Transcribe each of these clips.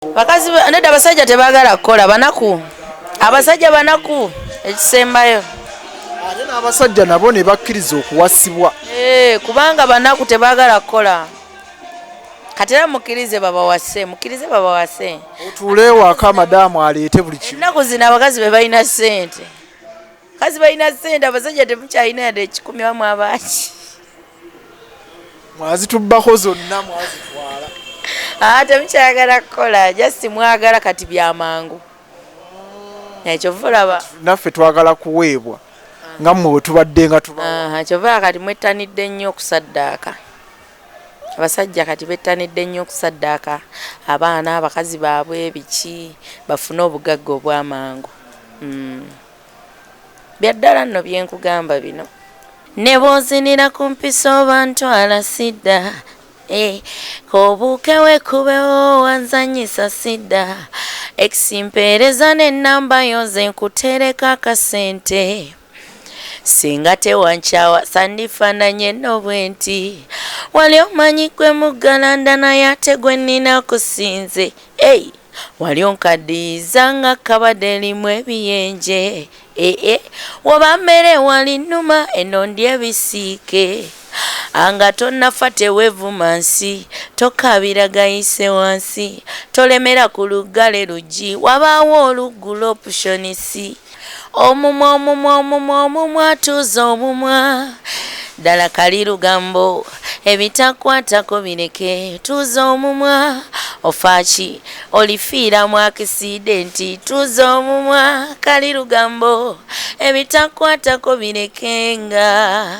Bakazi nedda abasajja tebaagala kukola banaku. Abasajja banaku ekisembayo. Ate n'abasajja nabo ne bakkiriza okuwasibwa. Kubanga banaku tebaagala kukola. Kati era mukkirize babawase, mukkirize babawase. Otuule ewaka madamu aleete buli kimu. Ennaku zino abakazi be balina ssente. Abakazi balina ssente, abasajja temukyalina yadde ekikumi wamu abaaki. Mwazitubbako zonna mwazitwala. Temukyayagala kukola, just mwagala kati byamangu. Ekyo vulaba. Naffe twagala kuweebwa. Nga mmwe bwe tubadde nga tuba. Kyova kati mwettanidde nnyo okusaddaaka. Abasajja kati bettanidde nnyo okusaddaaka abaana abakazi baabwe biki bafune obugagga obw'amangu. Byaddala nno byenkugamba bino. Ne bw'ozinira ku mpisa oba ntwala sidda. Kobuuke wekubewo wanzanyisa sidda. Eksimpeereza n'ennamba yo ze nkutereka akasente. Singa tewankyawa sandifaananye nno bwe nti wali omanyi gwe muggalanda naye ate gwe nnina kusinze. Wali onkaddiyiza nga kabadde erimu ebiyenje. Woba mmere wali nnuma eno ndya ebisiike. Anga tonnafa teweevuma nsi tokabira gayise wansi tolemera ku luggale luggi wabaawo oluggula opushonisi. Omumwa tuuza omumwa ddala kali lugambo ebitakwatako bireke tuuza omumwa ofaaki olifiira mu akisidenti tuuza omumwa kali lugambo ebitakwatako birekenga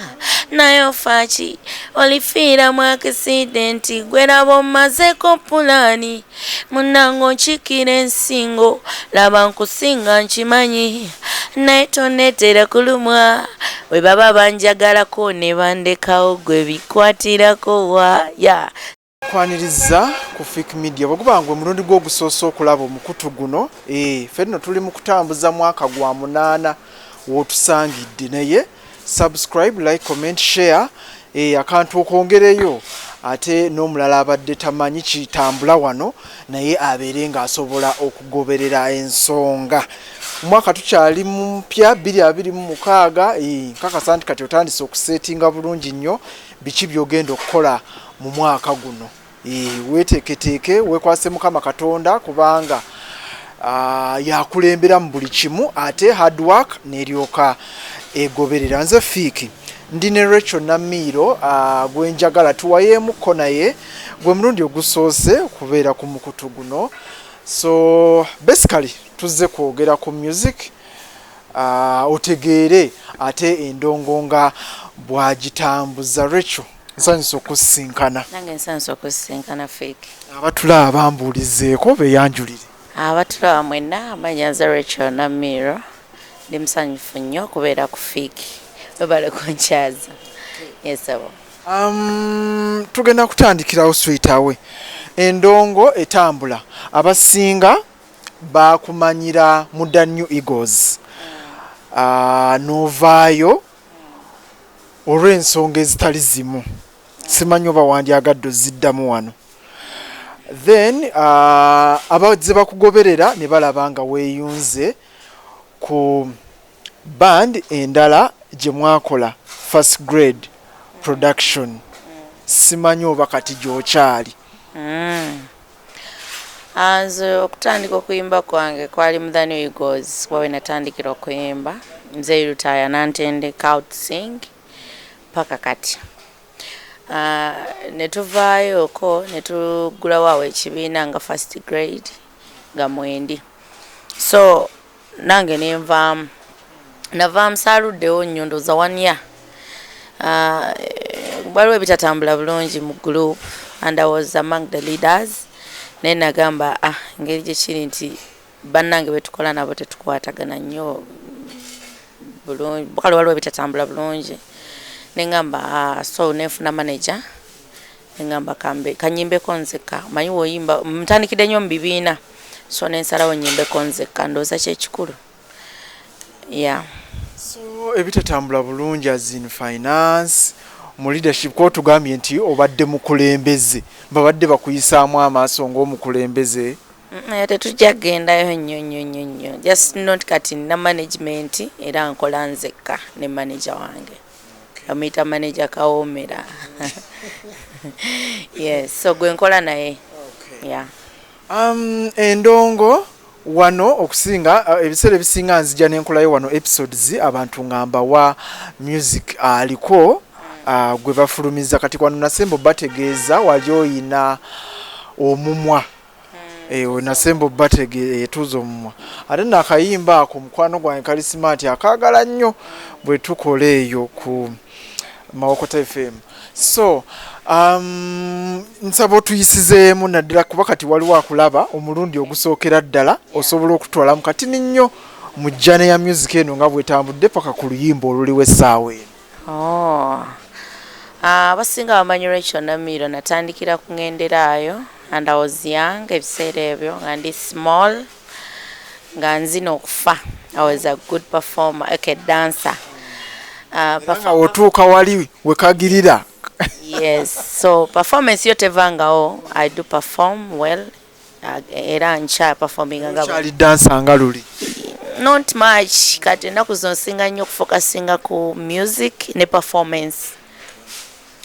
naye ofaaki olifiira mu akisidenti gweraba omazeeko pulaani munnange nkikira ensingo laba nkusinga nkimanyi naye tonneetera kulumwa bwe baba banjagalako ne bandekawo gwe bikwatirako ya kwaniriza ku Fik Media bwegubangwe mulundi gw'ogusoosa okulaba omukutu guno ffe nno tuli mu kutambuza mwaka gwa 8 w'otusangidde naye subscribe like comment share akantu okwongereyo ate n'omulala abadde tamanyi kitambula wano naye abeere ng'asobola okugoberera ensonga. Mwaka tukyali mpya 2026 nkakasa nti kati otandise okusetinga bulungi nnyo biki by'ogenda okukola mu mwaka guno. Weeteeketeeke weekwase Mukama Katonda kubanga yakulembera mu buli kimu ate hard work n'eryoka egoberera. Nze Fiki ndi ne Rachel Namiro gwenjagala tuwayeemuko naye gwe mulundi ogusoose okubeera ku mukutu guno. So basically tuzze kwogera ku music otegeere ate endongo nga bwagitambuza. Rachel nsanyusa okusinkana. Nange nsanyusa okusinkana Fiki. Abatulaba bambuulizeeko beyanjulire. Abatulaba mwenna amanya nze Rachel Namiro ndi musanyufu nnyo okubeera ku Fiki. Webale kunkyaza. Yes abo. Tugenda kutandikirawo straight away. Endongo etambula abasinga bakumanyira mu The New Eagles. Novaayo olw'ensonga ezitali zimu. Simanyi oba wandyagadde oziddamu wano. Then abazze bakugoberera ne balaba nga weeyunze ku band endala gye mwakola First Grade Production. Simanyi oba kati gy'okyali. Nze okutandika okuyimba kwange kwali mu The New Eagles wawe natandikira okuyimba. Nze rutaya nantendeka out sing paka kati. Netuvaayo ko netugulawo awo ekibiina nga First Grade nga mwendi. So nange nenvaamu navaamu saaluddewo nnyo ndooza 1 year. Waliwo ebitatambula bulungi mu group and I was among the leaders. Naye nagamba engeri gye kiri nti bannange betukola nabo tetukwatagana nnyo bulungi kale waliwo ebitatambula bulungi. Nengamba so nefuna manager nengamba kanyimbeko nzeka manyi woyimba mtandikidde nnyo mu bibiina so nensalawo nyimbeko nzeka ndooza kyekikulu. So ebitatambula bulungi as in finance mu leadership ko tugambye nti obadde mukulembeze babadde bakuyisaamu amaaso ng'omukulembeze. tetujja kugendayo nnyo just not kati na management era nkola nzekka ne manager wange amuyita manager Kawoomera. Yes, so gwe nkola naye. Yeah. Endongo wano okusinga ebiseera ebisinga nzija nenkolayo wano episodes abantu ngamba wa music aliko gwe bafulumiza kati kwano Nasembo bategeeza wali oyina omumwa Nasembo batege etuzo omumwa ate nakayimba ako mukwano gwange Kalisimati akagala nnyo bwe tukola eyo ku Mawokota FM. So nsaba tuyisizeemu naddala kuba kati waliwo akulaba omulundi ogusookera ddala osobola okutwala mu kati nnyo mu jjane ya music eno nga bwetambudde paka ku luyimba oluliwo essaawa eno. Abasinga bamanyi Rachel Namiro natandikira ku ŋŋenderaayo and I was young ebiseera ebyo nga ndi small nga nzina okufa. I was a good performer, a dancer. Otuuka wali wekagirira. Yes, so performance yo tevangawo. I do perform well. Era ncha performing nga chali dancer nga luli. Not much kati ennaku zino nsinga nnyo okufocusinga ku music ne performance.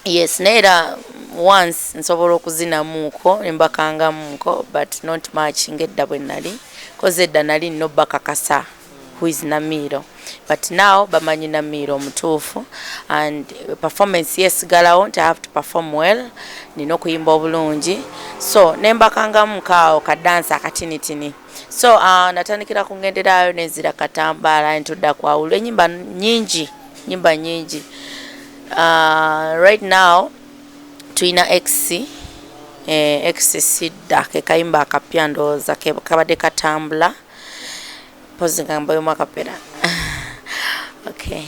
Yes, neera once nsobola okuzinamuuko nembakangamuuko but not much ngedda bwe nali koze edda nali nno bakakasa who is Namiro. But now bamanyi Namiro omutuufu and performance yes galawo I have to perform well nina okuyimba obulungi so nembakangamu kaawo kadansa akatinitini so natandikira ku ŋŋenderaayo nenzira Katambaala ntudda kwawula nyimba nyingi right now tuina XC Sidda ke kayimba akapya ndowooza kabadde katambula pozi ngambayo mwakapera. Okay.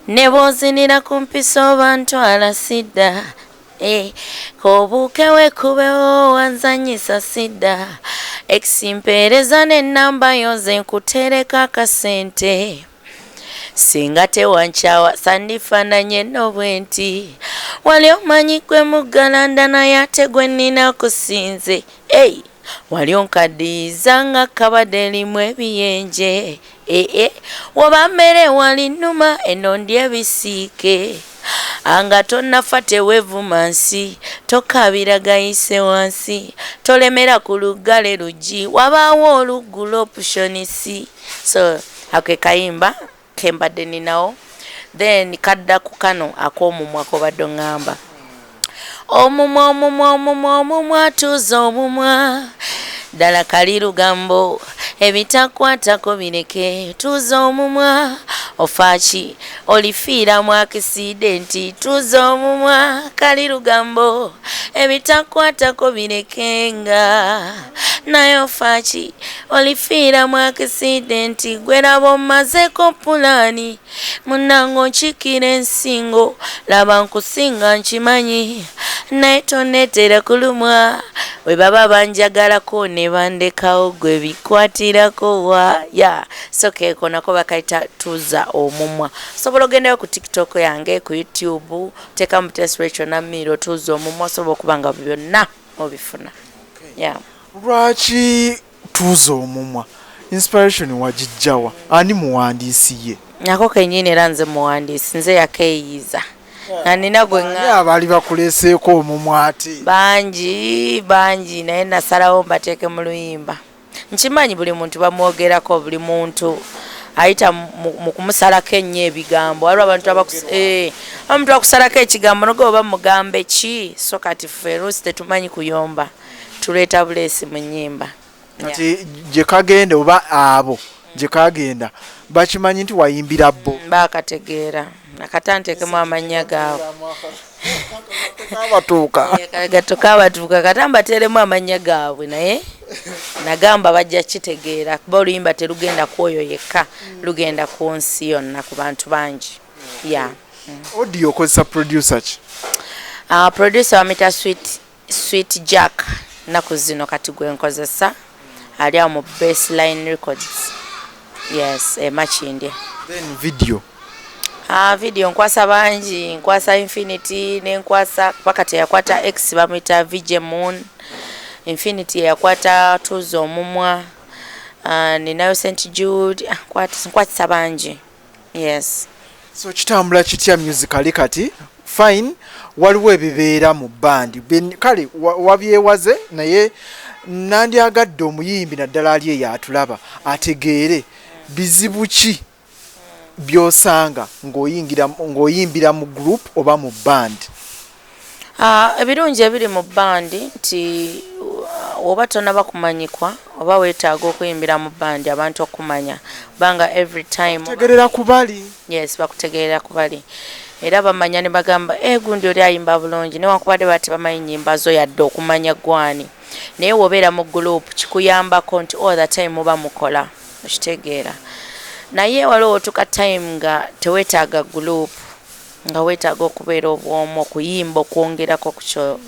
Nebozinira kumpiso bantu ala Sidda kobukewe kubewo wanzanyisa Sidda eksimpereza n'ennamba yoze nkutereka akasente singa tewanchawa sandifananye nobwenti wali omanyi gwe mugalanda naye ate gwe nnina kusinze wali onkadiiza nga kabadde erimu ebiyenje woba mmere wali nnuma eno ndi ebisiike anga tonnafa teweevuma nsi tokabira gayise wansi tolemera ku luggale luggi wabaawo oluggulo optionisi so ake kayimba kembadde ninawo then kadda ku kano ak'omumwa kobadde ngamba omumwa tuza omumwa ddala kali lugambo ebitakwatako bireke tuza omumwa ofaki olifiira mu akisidenti tuza omumwa kali lugambo ebitakwatako birekenga naye ofaki olifiira mu akisidenti gweraba omazeeko pulaani munango nkikira ensingo laba nkusinga nkimanyi naye tonneetera kulumwa bwe baba banjagalako ne bandekawo gwe bikwatirako wa so keeko nako bakayita tuza omumwa sobola ogendayo ku TikTok yange ku YouTube teekamu Rachel Namiro tuza omumwa sobola okuba nga byonna obifuna. Lwaki tuza omumwa inspiration wagijjawa ani muwandiisi ye? Nako kennyini era nze muwandiisi nze yakeeyiza nina gwe abaali bakuleeseeko omumwa ate bangi naye nasalawo mbateeke mu luyimba. Nkimanyi buli muntu bamwogerako buli muntu ayita mu kumusalako ennyo ebigambo waliwo abantu omuntu akusalako ekigambo noge oba mugambe ki so kati ffe oluusi tetumanyi kuyomba tuleeta buleesi mu nnyimba. Kati gye kagenda oba abo gye kagenda bakimanyi nti wayimbira bo bakategeera akatantekemu amannya gaabwe gatukaabatuuka katambateeremu amannya gaabwe naye nagamba bajja kitegeera kuba oluyimba terugenda ku oyo yekka lugenda ku nsi yonna ku bantu bangi. Audio okozesa producer ki? Producer wamita Sweet Jack naku zino kati gwe nkozesa ali awo mu Baseline Records. Yes, Machindye. Then video video nkwasa bangi nkwasa Infinity nenkwasa paka teyakwata X bamwita VJ Moon Infinity yakwata tuzo omumwa, ninayo St Jude, nkwatisa bangi. Yes. So kitambula kitya musically kati? Fine, waliwo ebibeera mu band. Kale wabyewaze naye nandyagadde omuyimbi naddala ali eyo atulaba ategeere bizibu ki byosanga ng'oyimbira mu group oba mu band. Ebirungi ebiri mu band nti oba tonaba kumanyikwa oba weetaaga okuyimbira mu band abantu okumanya banga every time tegerera kubali. Yes, bakutegerera kubali era bamanya ne bagamba gundi oli ayimba bulungi newankubadde bati bamanyi nnyimba zo yadde okumanya gwani naye wobeera mu group kikuyambako nti all the time muba mukola okitegeera naye waliwo otuka time nga teweetaaga group nga weetaaga okubeera obwomu okuyimba okwongerako ku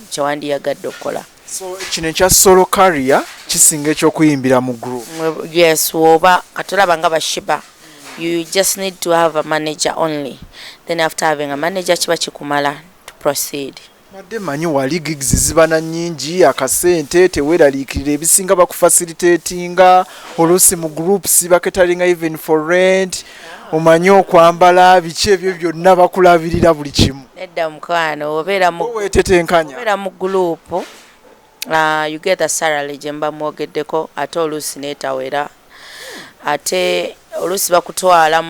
kyewandiyagadde okukola. So kino ekya solo career kisinga ekyokuyimbira mu group. Yes, woba katulaba nga bashiba you just need to have a manager only, then after having a manager kiba kikumala to proceed. Madde manyi wali gigs ziba na nnyingi akasente teweeraliikirira ebisinga bakufacilitatinga oluusi mu groups baketalinga even for rent omanyi okwambala biki ebyo byonna bakulabirira buli kimu. Nedda mukwano obeera mu group you get a salary gye mba mwogeddeko ate oluusi neetawera ate oluusi bakutwala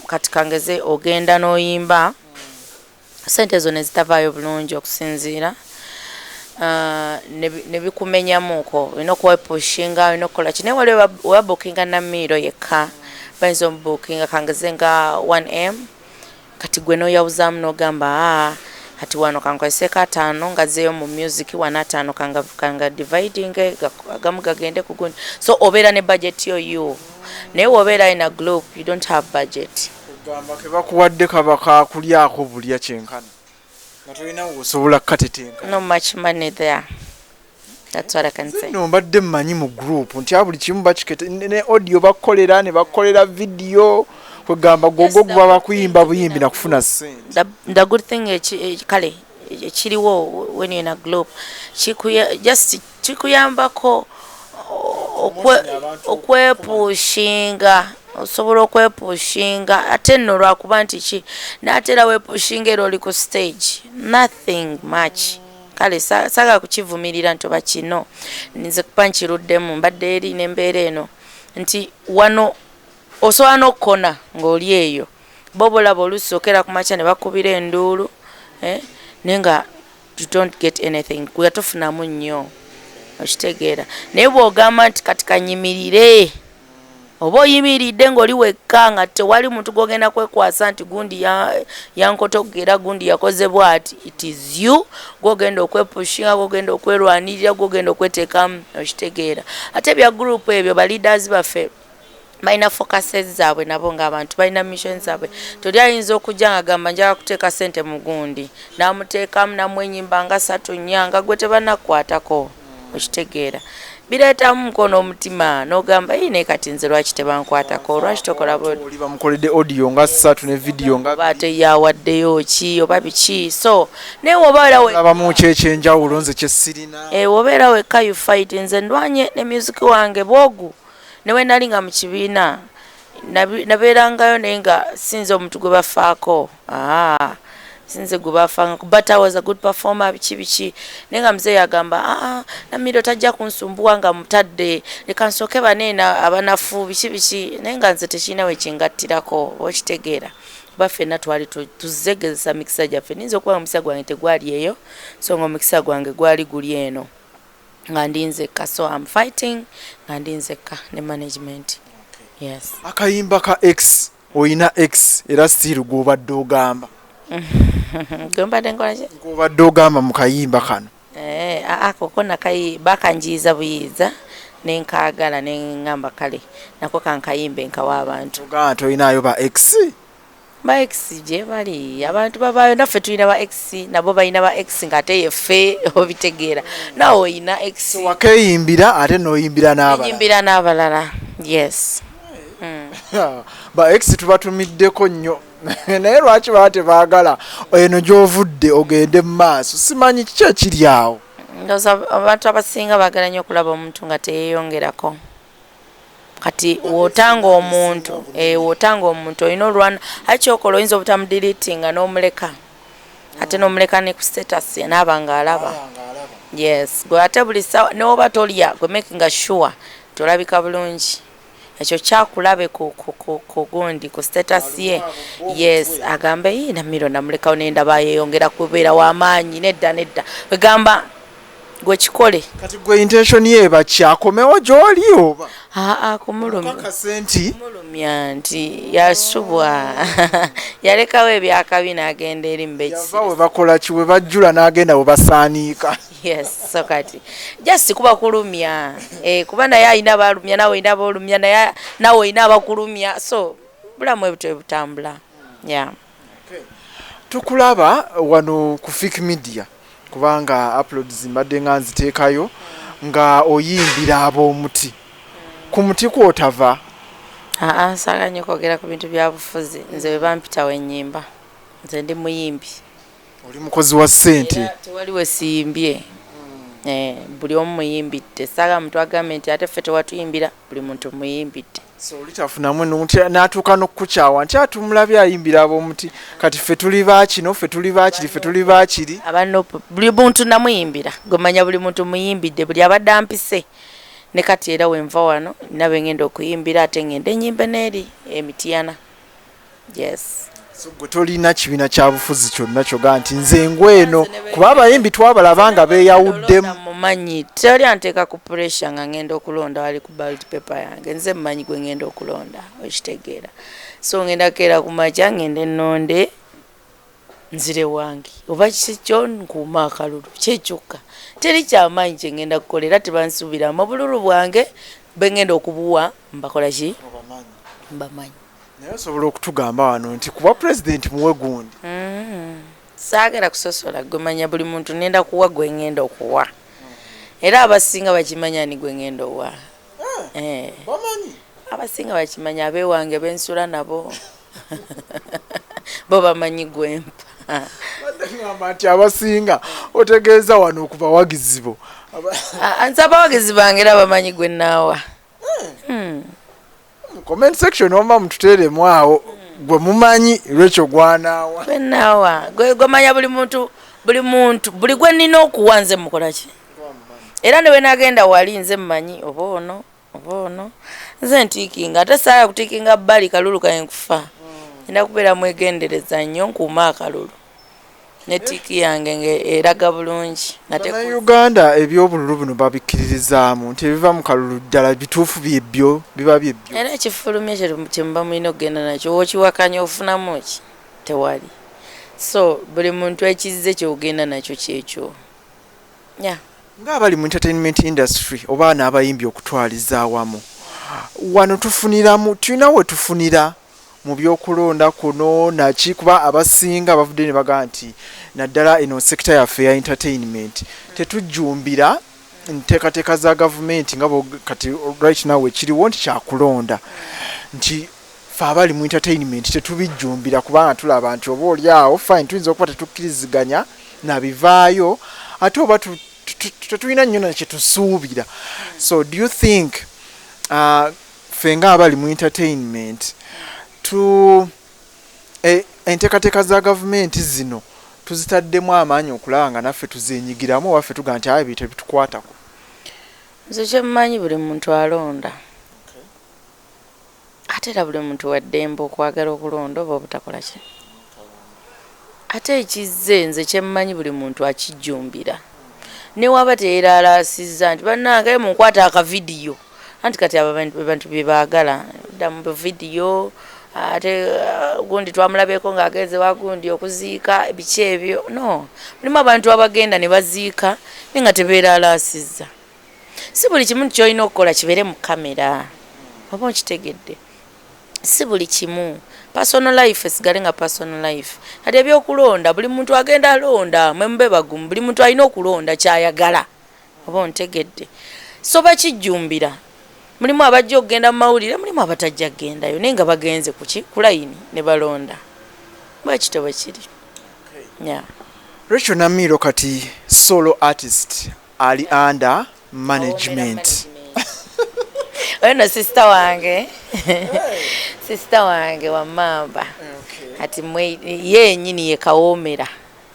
kati kangeze ogenda n'oyimba sente zo ne zitavaayo bulungi okusinziira ne bikumenyamuko olina okuwepushinga olina okukola ki naye wali wewabukinga namiiro yekka bayinza omubukinga kangeze nga 1M kati gwe n'oyawuzaamu n'ogamba kati wano kankweseka 5 ngazeeyo mu music 1 kanga dividing agamu gagende ku gundi so obeera ne budget yo naye wobeera in a group you don't have budget. Gamba ke bakuwadde kaba kakulyako bulya kyenkana nga tolina osobola kukatetenka. No much money there. That's what I can say. No mbadde mmanyi mu group nti buli kimu bakikete ne audio bakolera ne bakolera video kwegamba gogo gwa bakuyimba buyimbi na kufuna ssente. The good thing kale ekiriwo when you're in a group kikuyambako okwepushinga osobola okwepushinga ate nno lwakuba nti ki naatera wepushinga era oli ku stage nothing much kale saga kukivumirira nti oba kino nze kuba nkiruddemu mbadde eri n'embeera eno nti wano osobola n'okukona ng'oli eyo bobolaba oluusi okera ku makya ne bakubira enduulu naye nga you don't get anything kuya tofunamu nnyo okitegeera naye bw'ogamba nti kati kanyimirire oba oyimiridde ng'oli wekka nga tewali muntu gw'ogenda kwekwasa nti gundi yankotogera gundi yakoze bw'ati it is you gw'ogenda okwepushinga gw'ogenda okwerwanirira gw'ogenda okweteekamu okitegeera ate bya group ebyo ba leaders baffe balina focuses zaabwe nabo ng'abantu balina mission zaabwe toli ayinza okujja nga gamba njaga kuteeka ssente mu gundi n'amuteekamu namwenyimba nga 3 nnyanga gwe tebannakwatako okitegeera bireetamu mukono omutima n'ogamba ne kati nze lwaki tebankwatako lwaki tokola oli bamukoledde audio nga 3 ne video nga baate yawaddeyo ki oba biki so naye wobaerabamu kyekyenjawulo nze kyesirina wobeera wekka you fight nze ndwanye ne music wange bwogu newe nali nga mu kibiina nabeerangayo naye nga sinze omuntu gwe bafaako sinze gwe bafaako but I was a good performer biki naye nga mzee yagamba Namiiro tajja kunsumbuwa nga mutadde leka nsooke baneena abanafu biki naye nga nze tekirina we kingattirako okitegeera baffenna twali tuzegezesa mikisa gyaffe ninza okuba omukisa gwange tegwali eyo so nga omukisa gwange gwali guli eno nga ndinzekka so I'm fighting nga ndinzekka ne management. Yes. Akayimba ka X oyina X era still gwobadde ogamba gwembadde nkolaje gwobadde ogamba mu kayimba kano koko nakayi bakanjiiza buyiiza nenkaagala neŋŋamba kale nako kankayimbe nkawa abantu ogamba toyinayo ba X ba X gye bali abantu babaayo naffe tulina ba X nabo balina ba X ng'ate yeffe obitegeera nawe oyina X wakeeyimbira ate n'oyimbira n'abalala yes. Ba X tubatumiddeko nnyo naye lwaki baba tebaagala eno gy'ovudde ogende mu maaso simanyi kiki ekiri awo ndoza abantu abasinga baagala nnyo okulaba omuntu nga teyeeyongerako kati wotanga omuntu olina olwana akyokola oyinza obutamudiritinga n'omuleka ate n'omuleka ne ku status ye naaba nga alaba yes gwe ate buli sawa neoba tolya gwe makinga sure tolabika bulungi ekyo kyakulabe ku gundi ku status ye yes agambe Namiro namulekawo nendaba yeyongera kubeera w'amaanyi nedda wegamba gwe kikole kati gwe intention ye bakyakomewo gy'oli oba kumulumya nti yasubwa yalekawo ebyakabi n'agenda eri yava we bakola ki we bajjula n'agenda we basaaniika yes so kati just kuba kulumya kuba naye alina balumya nawe olina bolumya nawe olina abakulumya so bulamu ebito ebutambula yeah. Tukulaba wano ku Fik Media kubanga uploads mbadde nga nziteekayo nga oyimbira ab'omuti ku muti kwotava saagala nnyo kwogera ku bintu bya bufuzi nze bwe bampitawo ennyimba nze ndi muyimbi oli mukozi wa ssente tewali we siyimbye buli omu muyimbidde saaga muntu agambe nti ate ffe tewatuyimbira buli muntu muyimbidde so olitafunamu n'atuuka n'okukukyawa nti atumulabye ayimbira ab'omuti kati ffe tuli baakino ffe tuli baakiri ffe tuli baakiri buli muntu namuyimbira gwemanya buli muntu muyimbidde buli abadde ampise ne kati era wenva wano nabe ngenda okuyimbira ate ngenda enyimbe n'eri emitiyana yes so gwe tolina kibiina kya bufuzi kyonna kyoga nti nze ngweno kuba abayimbi twabalaba nga beeyawuddemu mumanyi teri anteeka ku pressure nga ngenda okulonda wali ku ballot paper yange nze mumanyi gwe ngenda okulonda okitegeera so ngenda keera ku makya ngenda ennonde nzire wange oba kikyo nkuuma akalulu kyekyokka teri kyamaanyi kye ngenda kukolera tebansuubiramu obululu bwange bengenda okubuwa mbakola ki mbamanyi naye osobola okutugamba wano nti kuba pulezidenti muwe gundi saagala kusosola gwemanya buli muntu nenda kuwa gwe ngenda okuwa era abasinga bakimanya ni gwe ngenda owa abasinga bakimanya abeewange bensula nabo bo bamanyi gwempa ngamba nti abasinga otegeeza wano ku bawagizi bo nti abawagizi bange era bamanyi gwe naawa comment section omba mututeeremu awo gwe mumanyi lwekyo gwanaawa gwe naawa gwemanya buli gwe nnina okuwa nze mukola ki era ne bwe nagenda wali nze mmanyi oba ono nze ntiikinga ate saaya kutiikinga bbali kalulu kankufa nina kubeera mwegendereza nnyo nkuuma akalulu netiiki yange eraga bulungi Uganda ebyobululu buno babikkiririzaamu nti ebiva mu kalulu ddala bituufu byebbyo biba byebbyo era ekifulumya kye muba mulina okugenda nakyo wokiwakanya ofunamu ki tewali so buli muntu ekizze kyogenda nakyo kyekyo ng'abali mu entertainment industry oba n'abayimbi okutwaliza awamu wano tulina we tufunira mu byokulonda kuno naki kuba abasinga bavudde ne bagaa nti naddala eno sekita yaffe ya entertainment tetujjumbira nteekateeka za gavumenti nga kati right now ekiriwo nti kyakulonda nti ffe abali mu entertainment tetubijjumbira kubanga tulaba nti oba oli awo fine tuyinza okuba tetukkiriziganya nabivaayo ate oba tetulina nnyo nakye tusuubira so do you think ffe nga abali mu entertainment enteekateeka za gavumenti zino tuzitaddemu amaanyi okulaba nga naffe tuzenyigiramu waffe tugaa nti ayo tebitukwatako nze kyemmanyi buli muntu alonda ate era buli muntu waddembe okwagala okulonda oba obutakola ki ate ekizze nze kyemmanyi buli muntu akijjumbira ne waba teeralaasizza nti bannange munkwata akavidiyo anti kati abantu bye baagala dda mu vidiyo ate gundi twamulabyeko ng'agenze wagundi okuziika biki ebyo no mulimu abantu abagenda ne baziika naye nga tebeeralaasizza si buli kimu kyolina okukola kibeere mu kamera oba okitegedde si buli kimu personal life esigale nga personal life kati ebyokulonda buli muntu agenda alonda mwemube bagumu buli muntu alina okulonda kyayagala oba ontegedde so bakijjumbira mulimu abajja okugenda mu mawulire mulimu abatajja kugendayo naye nga bagenze ku layini ne balonda bwekito bwe kiri Rachel Namiro kati solo artist ali under management. Ono sister wange. Sister wange wa Mamba. Kati ye nyini ye Kawomera.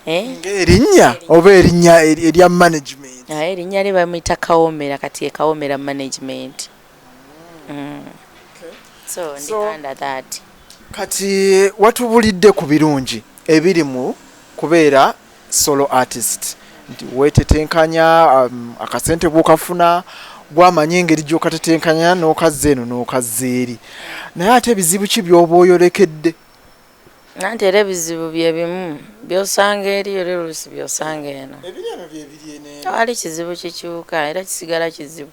Erinnya oba erinnya erya management. Erinnya lye bamuyita Kawomera kati ye Kawomera management. So under that. Kati watubulidde ku birungi ebiri mu kubeera solo artist. Nti wetetenkanya akasente bw'okafuna bw'amanya engeri gy'okatetenkanya n'okazza eno n'okazza eri. Naye ate ebizibu ki by'oba oyolekedde? Nanti era ebizibu bye bimu by'osanga eri era oluusi by'osanga eno. Ebirala bye biri eno. Tewali kizibu kikyuka era kisigala kizibu.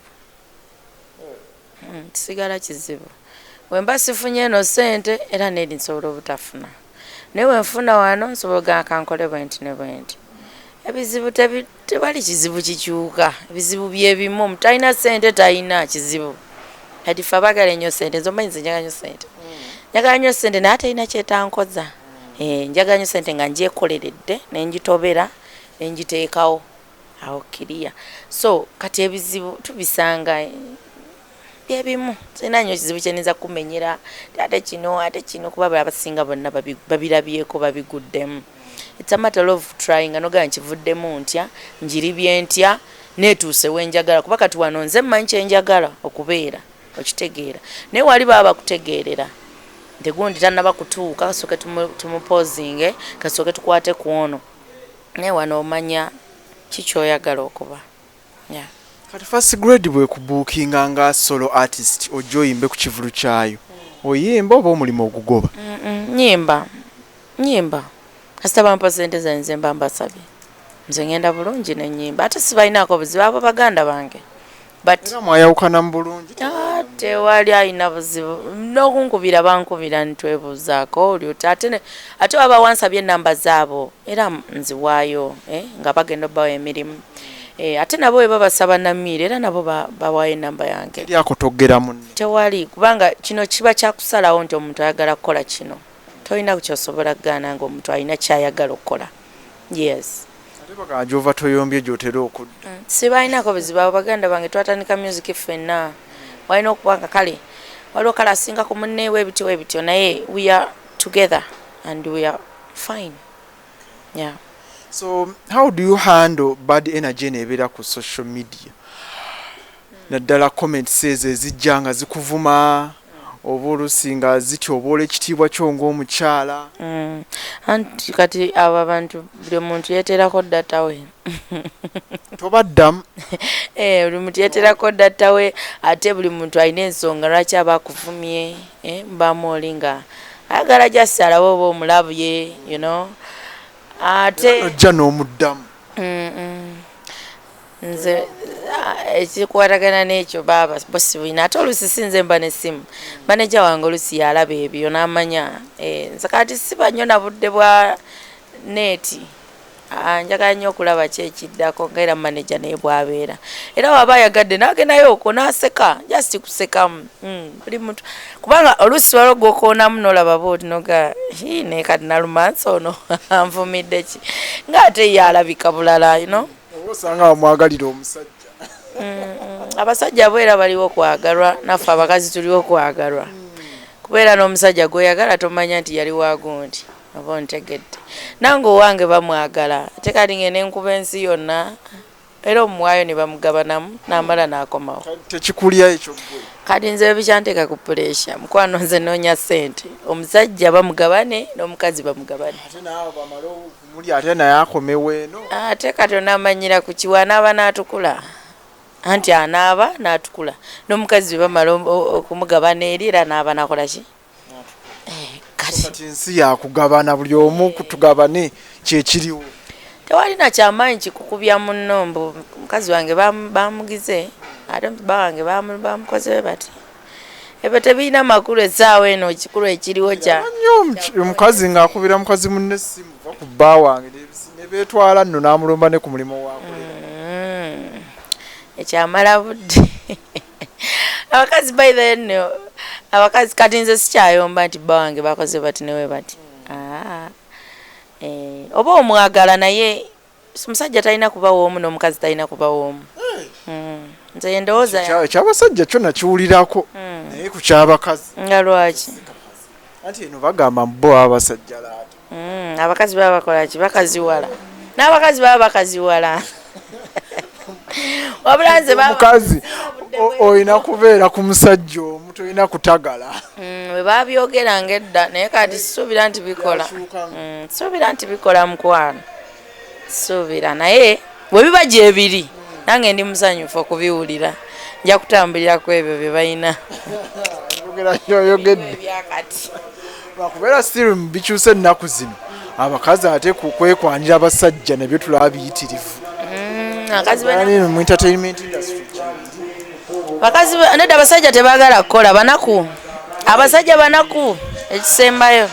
Kisigala kizibu. Wemba sifunye eno ssente era n'eri nsobola obutafuna. Naye wenfuna wano nsobola ogamba kankole bwenti ne bwenti. Ebizibu tewali kizibu kikyuka. Ebizibu bye bimu. Omuntu alina ssente talina kizibu. Kati ffe abagala ennyo ssente nze omanyi nze njagala nnyo ssente. Njagala nnyo ssente naye talina kyetankoza. Njagala nnyo ssente nga ngyekoleredde ne ngitobera ne ngiteekawo. Awo kiriya. So kati ebizibu tubisanga bye bimu. Sina nnyo kizibu kyeneza kumenyera ate kino kuba abasinga bonna babirabyeko babiguddemu. It's a matter of trying anoga nkivuddemu ntya njiribye ntya netuuse wenjagala kuba kati wano nze mmanyi kyenjagala okubeera okitegeera naye wali baba kutegeerera ntegundi tannaba kutuuka kasooke tumupozinge kasooke tukwate ku ono naye wano omanya kikyoyagala okuba. Kati first grade bwe kubuukinga nga solo artist ojja oyimbe ku kivulu kyayo oyimba oba omulimu ogugoba? Nyimba kasita bampa ssente zanze mba mbasabye nze ngenda bulungi n'ennyimba ate sibalinaako buzibu abo baganda bange era mwayawukana mu bulungi? Tewali alina buzibu n'okunkubira bankubira ntwebuuzaako olyota ate baba wansabye ennamba zaabo era nziwaayo nga bagenda obbawo emirimu ate nabo bwe babasaba Namiiro era nabo bawaayo ennamba yange. Eryako toggera munne? Tewali kubanga kino kiba kyakusalawo nti omuntu ayagala kukola kino tolina kukyosobola kugaana ng'omuntu alina kyayagala okukola. Yes. Ate bagamba gy'ova toyombye gy'otera okudda. Sibalinaako buzibu abo baganda bange twatandika music ffenna walina okuba nga kale waliwo kale asinga ku munne weebityo naye we are together and we are fine. Yeah. So how do you handle bad energy enebeera ku social media? Naddala comments ezo ezijja nga zikuvuma oba oluusi nga zityoboola ekitiibwa kyo ng'omukyala. Anti kati abo abantu buli muntu yeeterako data we. Tobaddamu? Buli muntu yeeterako data we ate buli muntu alina ensonga lwaki aba akuvumye mubaamu oli nga ayagala gy'assalawo oba omulabye you know. Ate ojja n'omuddamu. Nze ekikwatagana n'ekyo baaba bosi bwina ate oluusi sinze mba n'essimu maneja wange oluusi yalaba ebyo n'amanya nze kati siba nnyo na budde bwa neeti njagala nnyo okulaba ki ekiddako nga era maneja naye bw'abeera era waba ayagadde n'agendayo okwo n'aseka just kusekamu buli muntu kubanga oluusi waliwo gw'okoonamu n'olaba booti noga naye kati nalumansi ono anvumidde ki ng'ate ye alabika bulala you know. Osanga bamwagalira omusajja. Abasajja bwera baliwo okwagalwa naffe abakazi tuliwo okwagalwa kubeera n'omusajja gweyagala tomanya nti yali wagundi oba ontegedde nange owange bamwagala ate kati ngende enkuba ensi yonna era omuwaayo ne bamugabanamu n'amala n'akomawo. Tekikulya ekyo gwe? Kati nze ebikyanteeka ku puleesha mukwano nze noonya ssente omusajja bamugabane n'omukazi bamugabane. Ate naawe bamala okumulya ate naye akomewo eno? Ate kati onaamanyira ku kiwa anaaba n'atukula anti anaaba n'atukula n'omukazi bwe bamala okumugabana eri era anaaba nakola ki? Kati ensi yakugabana buli omu kutugabane kyekiriwo. Tewalina kyamaanyi kikukubya munno mbu mukazi wange bamugize ate bba wange bamukoze bati ebyo tebirina makulu essaawa eno ekikulu ekiriwo kya nnyo omukazi ng'akubira mukazi munne essimu va ku bba wange ne beetwala nno n'amulomba ne ku mulimu waakolera ekyamala budde abakazi by the nno abakazi kati nze sikyayomba nti bba wange bakoze bati newe bati oba omwagala naye musajja talina kuba woomu n'omukazi talina kuba woomu. Nze ndowooza ekyabasajja kyo nakiwulirako naye ku kyabakazi nga lwaki anti eno bagamba bo abasajja laata abakazi baba bakola ki bakaziwala n'abakazi baba bakaziwala wabula nze omukazi olina kubeera ku musajja omu tolina kutagala bwe babyogeranga edda naye kati suubira nti bikola suubira nti bikola mukwano suubira naye bwe biba gyebiri nange ndi musanyufu okubiwulira nja kutambulira ku ebyo bye balina ebyakati lwakubeera still bikyusa ennaku zino abakazi ate kwekwanira abasajja nabyo tulaba biyitirivu mu entertainment industry bakazi nedda abasajja tebaagala kukola banaku abasajja banaku ekisembayo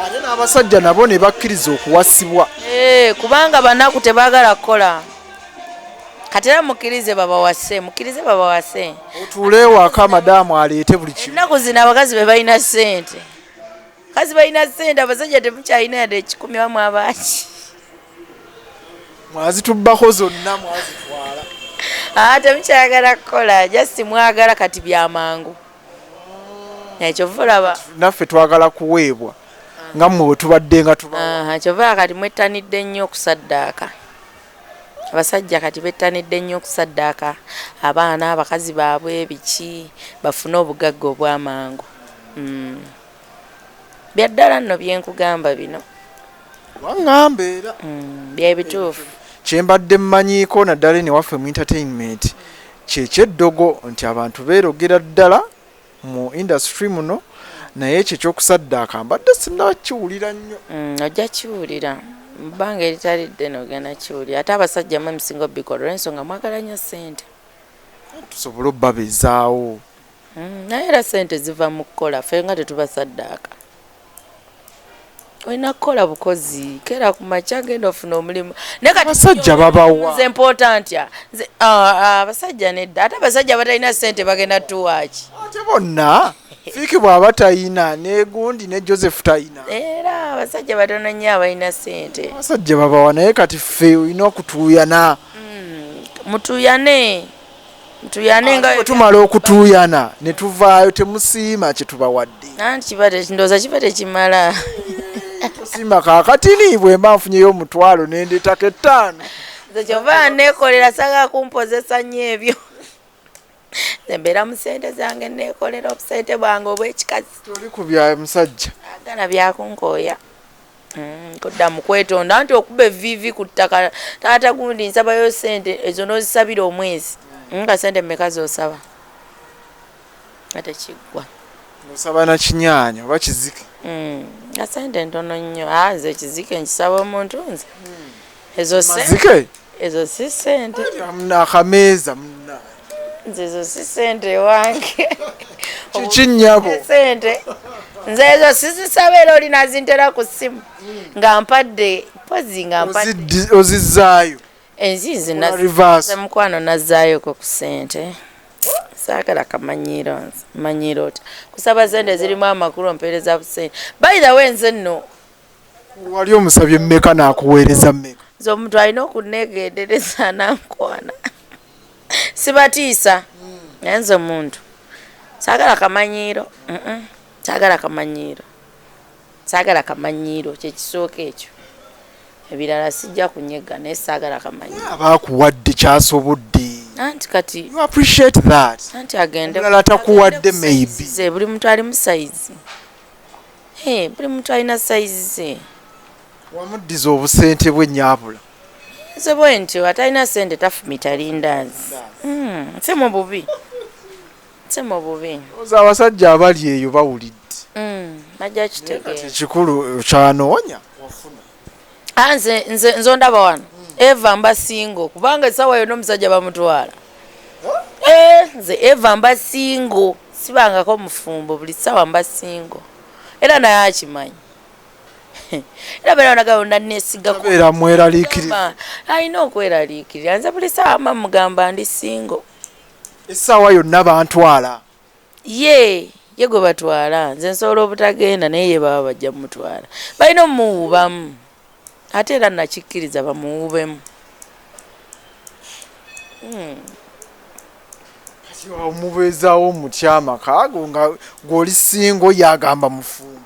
ate n'abasajja nabo ne bakkiriza okuwasibwa kubanga banaku tebaagala kukola kati era mukkirize babawase otuule ewaka madaamu aleete buli kimu ennaku zino abakazi be balina ssente kazi balina ssente abasajja temukyalina yadde ekikumi wamu abaaki mwazitubbako zonna mwazitwala temukyayagala kukola jasi mwagala kati byamangu kyova olaba naffe twagala kuweebwa nga mmwe bwe tubadde nga kyova kati mwettanidde nnyo okusaddaaka abasajja kati bettanidde nnyo okusaddaaka abaana abakazi baabwe biki bafune obugagga obw'amangu byaddala nno byenkugamba bino waŋŋamba era byebituufu kyembadde mmanyiiko naddala ene waffe mu entertainment kyekyeddogo nti abantu beerogera ddala mu industry muno naye ekyo ekyokusaddaaka mbadde sinnakiwulira nnyo ojja kiwulira bbanga eritalidde nogenda kiwulira ate abasajja mu emisingo bikola olw'ensonga mwagala nnyo ssente tusobole obbabezaawo naye era ssente ziva mu kukola ffe nga tetubasaddaaka olina kukola bukozi kera ku makya genda ofuna omulimu abasajja babawa nze importantya abasajja nedda ate abasajja batalina ssente bagenda tuwaaki ate bonna fiiki bw'aba tayina ne gundi ne Joseph tayina era abasajja batono nnyo abalina ssente abasajja babawa naye kati ffe olina okutuuyana mutuyane nga tumala okutuuyana ne tuvaayo temusiima kye tubawadde anti ndowooza kiba tekimala tusiima kaakatini bwe mba nfunyeyo omutwalo nendeetako 5 nze kyova neekolera saga kumpozesa nnyo ebyo embeera mu ssente zange neekolera obusente bwange obw'ekikazi toli ku bya musajja agana byakunkooya kudda mu kwetonda nti okuba evivi ku ttaka taata gundi nsabayo ssente ezo n'ozisabira omwezi nga ssente mmeka z'osaba ate kiggwa osaba na kinyaanya oba kizike nga ssente ntono nnyo nze ekizike nkisaba omuntu nze ezo si ssente akameeza nze ezo si ssente wange kikinnyabo ssente nze ezo sizisaba era olina zintera ku ssimu nga mpadde pozi nga mpadde ozizaayo enzizi mukwano nazaayoko ku ssente saagala kamanyiiro oti kusaba ssente zirimu amakulu mpeereza busente by the way nze nno wali omusabye mmeka n'akuweereza mmeka nze omuntu alina okunegendereza nankwana sibatiisa naye nze omuntu saagala kamanyiiro kyekisooka ekyo ebirala sijja kunyega naye saagala kamanyiiro abaakuwadde kyasobodde anti kati you appreciate that anti agende atakuwadde maybe buli muntu ali mu sayizi buli muntu alina sayizi ze wamuddiza obusente bwe nnyabula nze bwe ntyo atalina ssente tafumita lindaazi nsemu bubi oza abasajja abali eyo bawulidde najja kitegeera ekikulu kyanoonya nze ondaba wano eva mba singo kubanga essaawa yonna omusajja bamutwala nze eva mba singo sibangako mufumbo buli ssaawa mba singo era naye akimanyi era beera nagaba nanneesigakubeera mweraliikirira alina okweraliikirira nze buli ssaawa mba mugamba ndi singo essaawa yonna bantwala ye gwe batwala nze nsobola obutagenda naye ye baba bajja mumutwala balina omumuwubamu ate era nakikkiriza bamuwubemu. omubeezaawo mutyama kaago nga gw'oli singo yagamba mufumbo.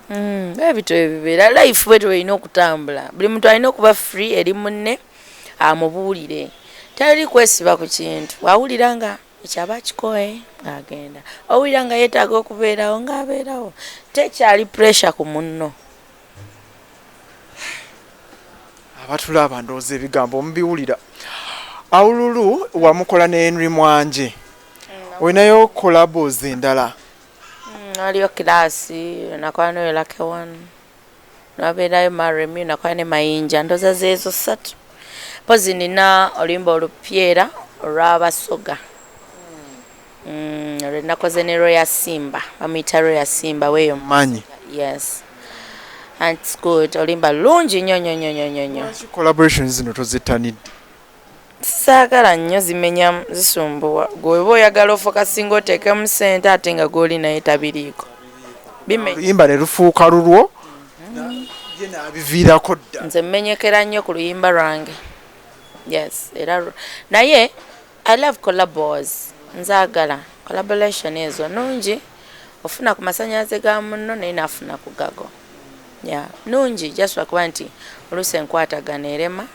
Ebintu ebibeera life bwetyo erina okutambula. Buli muntu alina okuba free eri munne amubuulire. Tali kwesiba ku kintu. Wawulira nga ekyaba kikoye ng'agenda. Owulira nga yeetaaga okubeerawo ng'abeerawo. Tekyali pressure ku munno. Abatulaba ndowooza ebigambo mubiwulira. Awululu wamukola ne Henry Mwanje. Olinayo collabos endala? Waliyo Kilaasi, nakola ne Lucky One. Nabeerayo Maremi, nakola ne Mayinja. Ndowooza zeezo 3. Pozi nina oluyimba olupyera olw'Abasoga. Nakoze ne Royal Simba. Bamuyita Royal Simba weeyo. Manyi. Yes. And it's good. Oluyimba lungi nnyo. Collaborations zino tozittanidde? Saagala nnyo zimenya zisumbuwa. Gwe oba oyagala ofokasinga oteekemu ssente ate nga gw'oli naye tabiriiko. Oluyimba ne lufuuka lulwo ye n'abiviirako dda. Nze mmenyekera nnyo ku luyimba lwange. Yes. Era naye I love collabos. Nzaagala collaboration ezo nungi. Ofuna ku masannyalaze ga munno naye naafuna ku gago. Yeah. Nungi just lwakuba nti oluusi enkwatagana erema.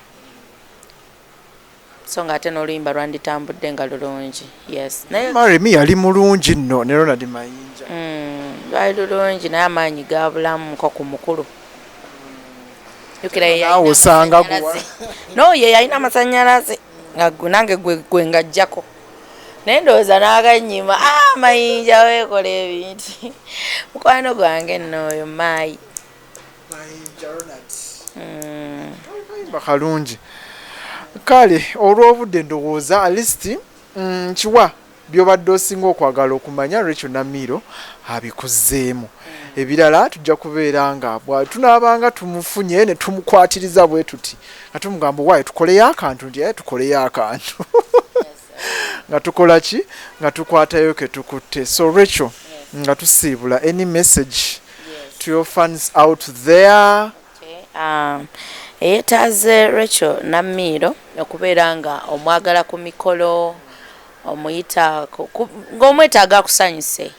So nga ate n'oluyimba lwanditambudde nga lulungi. Yes. Maremi yali mulungi nno ne Ronald Mayinja. Lwali lulungi naye amaanyi gabulamu nko ku mukulu. Naawe osanga guwa. No, ye yalina amasannyalaze nange gwe ngajjako. Naye ndowooza n'agannyima. Mayinja weekola ebintu. Mukwano gwange nno oyo Mayi. Mayinja Ronald. Kayimba kalungi. Kale olw'obudde ndowooza at least kiwa byobadde osinga okwagala okumanya Rachel Namiro abikuzeemu. Ebirala tujja kubeera nga tunaabanga tumufunye ne tumukwatiriza bwe tuti nga tumugamba waayo tukoleyo akantu nti tukoleyo akantu nga tukola ki nga tukwatayo ke tukutte. So Rachel, nga tusiibula, any message to your fans out there? Eyeetaaze Rachel Namiro okubeera nga omwagala ku mikolo omuyita ng'omwetaaga akusanyuse.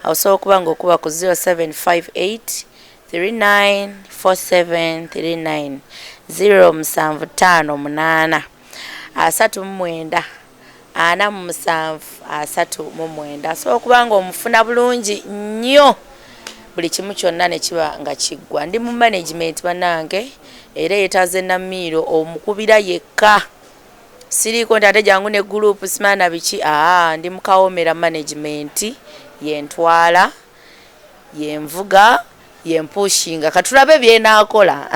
Osobola okuba ng'okuba ku 0758 394739 0758 39 47 Asobola okuba ng'omufuna bulungi nnyo buli kimu kyonna ne kiba nga kiggwa. Ndi mu management bannange era yeetaaze Namiro omukubira yekka. Siriiko nti ate jangu ne group simana biki. Ndi mu Kawomera management yentwala yenvuga yempushinga katulabe byenaakola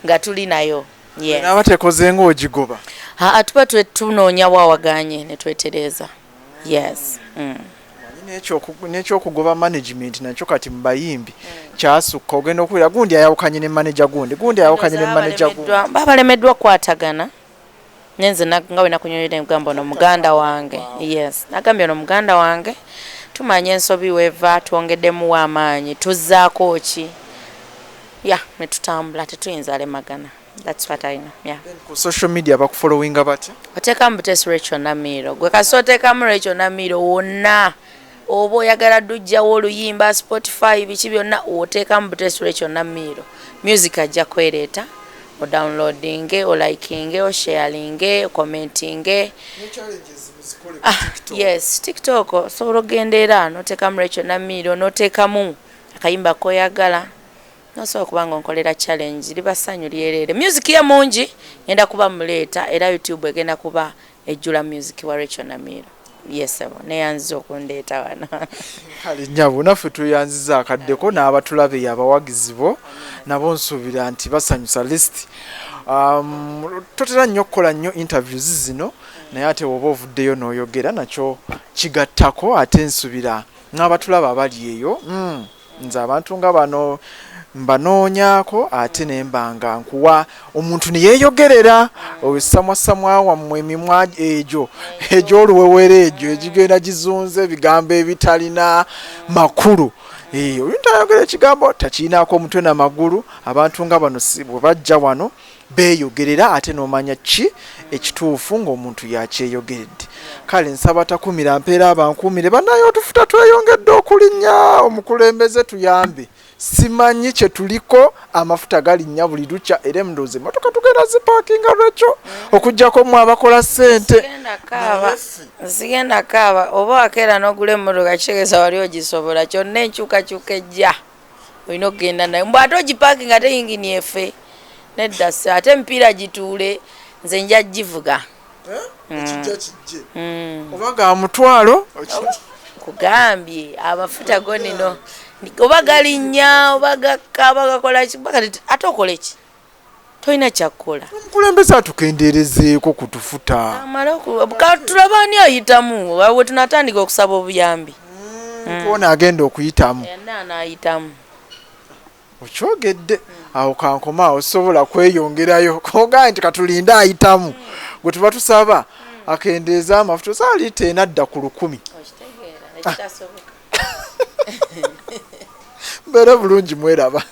nga tuli nayo. Yes. N'abatekoze ng'ogigoba. Tuba tunoonya bwawaganye ne twetereza. Yes. N'ekyokugoba management nakyo kati mu bayimbi kyasukka ogenda okuwulira gundi ayawukanye ne manager gundi ayawukanye ne manager gundi. Babalemeddwa okukwatagana. Nenze nga bwe nakunyonyera engamba ono muganda wange. Yes. Nagambye ono muganda wange. Tumanye ensobi weva twongeddemu amaanyi tuzzaako ki. Ne tutambula tetuyinza alemagana. That's what I know. Yeah. Ku social media bakufollowinga batya? Oteekamu Butesi Rachel Namiro. Gwe kasi oteekamu Rachel Namiro wonna. Oba oyagala ddujjawo oluyimba Spotify biki byonna oteekamu Butesi Rachel Namiro. Music ajja kwereeta. O downloadinge, o likinge, o sharinge, o commentinge. Yes, TikTok osobola ogenda era n'oteekamu Rachel Namiro n'oteekamu akayimba koyagala. Nosobola okuba ng'onkolera challenge liba ssanyu lyerere. Music ye mungi ngenda kuba muleeta era YouTube egenda kuba ejjula music wa Rachel Namiro. Yes, neyanziza okundeeta wano. Kale nnyabo naffe tuyanziza akaddeko n'abatulabe abawagizi bo nabo nsuubira nti basanyusa list. Totera nnyo okukola nnyo interviews zino naye ate oba ovuddeyo n'oyogera nakyo kigattako ate nsuubira n'abatulaba abali eyo. Nze abantu nga bano mbanoonyako ate ne mbanga nkuwa omuntu ne yeeyogerera osamwasamwa wammwe emimwa egyo oluwewera egyo egigenda gizunze ebigambo ebitalina makulu. Oyo ntayogera ekigambo takiinaako omutwe n'amagulu. Abantu nga bano bwe bajja wano beeyogerera ate n'omanya ki ekituufu ng'omuntu yakyeyogeredde. Kale nsaba takumira mpeera abankuumire bannaye otufuta tweyongedde okulinnya omukulembeze tuyambe. Simanyi kye tuliko amafuta galinnya buli lukya era emundoozi emmotoka tugenda zipaakinga lwekyo okuggyako mu abakola ssente. Sigenda kaaba oba wakeera n'ogula emmotoka kitegeeza wali ogisobola kyonna enkyukakyuka ejja olina okugenda nayo mbw ate ogipaakinga ate yingini efe nedda ate emipiira gituule nze nja givuga ekijja kijje oba ga mutwalo kugambye amafuta go nino oba galinnya oba gakaaba gakola ki ate okola ki tolina kyakukola. Omukulembeze atukendeerezeeko kutufuta tulaba ani ayitamu we tunatandika okusaba obuyambi kuona agenda okuyitamu anaayitamu okyogedde awo kankoma awo sobola kweyongerayo koga nti katulinde ayitamu gwe tuba tusaba akendeeza amafuta saalita enadda ku 100 mbeera bulungi mweraba.